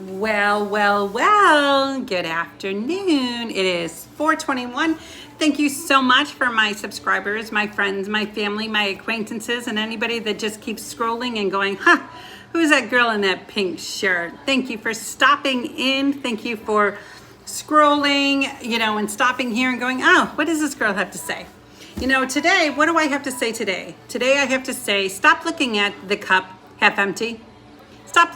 Well, good afternoon. It is 4:21. Thank you so much for my subscribers, my friends, my family, my acquaintances, and anybody that just keeps scrolling and going, who's that girl in that pink shirt? Thank you for stopping in. Thank you for scrolling, and stopping here and going, oh, what does this girl have to say? Today, what do I have to say today? Today I have to say, stop looking at the cup half empty. Stop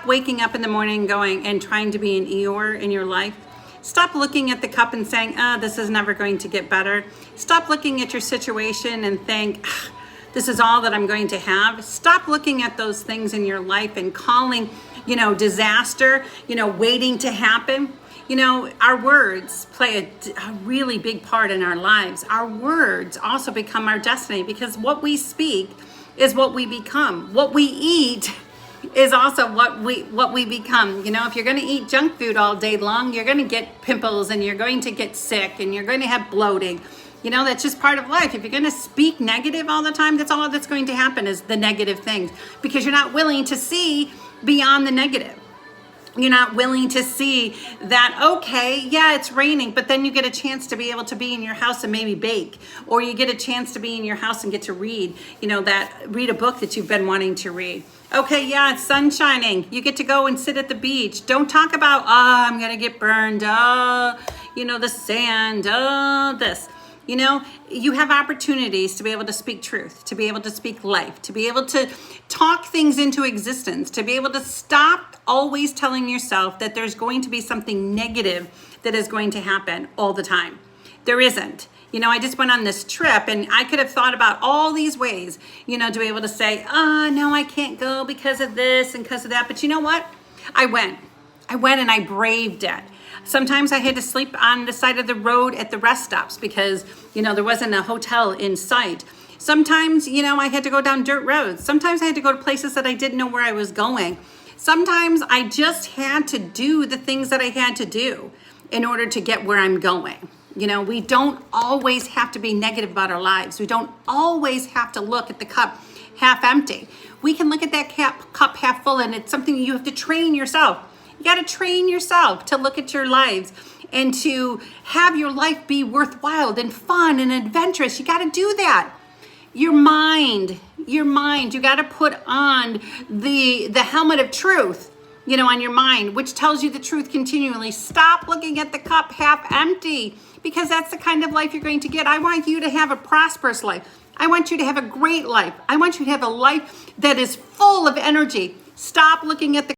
waking up in the morning going and trying to be an Eeyore in your life. Stop looking at the cup and saying, this is never going to get better. Stop looking at your situation and think, this is all that I'm going to have. Stop looking at those things in your life and calling, disaster, waiting to happen. Our words play a really big part in our lives. Our words also become our destiny because what we speak is what we become. What we eat is also what we become. If you're going to eat junk food all day long, you're going to get pimples and you're going to get sick and you're going to have bloating. That's just part of life. If you're going to speak negative all the time, that's all that's going to happen is the negative things because you're not willing to see beyond the negative. You're not willing to see that, okay, yeah, it's raining, but then you get a chance to be able to be in your house and maybe bake, or you get a chance to be in your house and get to read, read a book that you've been wanting to read. Okay, yeah, it's sun shining. You get to go and sit at the beach. Don't talk about, I'm going to get burned. The sand, this. You have opportunities to be able to speak truth, to be able to speak life, to be able to talk things into existence, to be able to stop always telling yourself that there's going to be something negative that is going to happen all the time. There isn't. I just went on this trip and I could have thought about all these ways, to be able to say, no, I can't go because of this and because of that. But you know what? I went and I braved it. Sometimes I had to sleep on the side of the road at the rest stops because, there wasn't a hotel in sight. Sometimes, I had to go down dirt roads. Sometimes I had to go to places that I didn't know where I was going. Sometimes I just had to do the things that I had to do in order to get where I'm going. We don't always have to be negative about our lives. We don't always have to look at the cup half empty. We can look at that cup half full, and it's something you have to train yourself. You got to train yourself to look at your lives and to have your life be worthwhile and fun and adventurous. You got to do that. Your mind, you got to put on the helmet of truth, on your mind, which tells you the truth continually. Stop looking at the cup half empty because that's the kind of life you're going to get. I want you to have a prosperous life. I want you to have a great life. I want you to have a life that is full of energy. Stop looking at the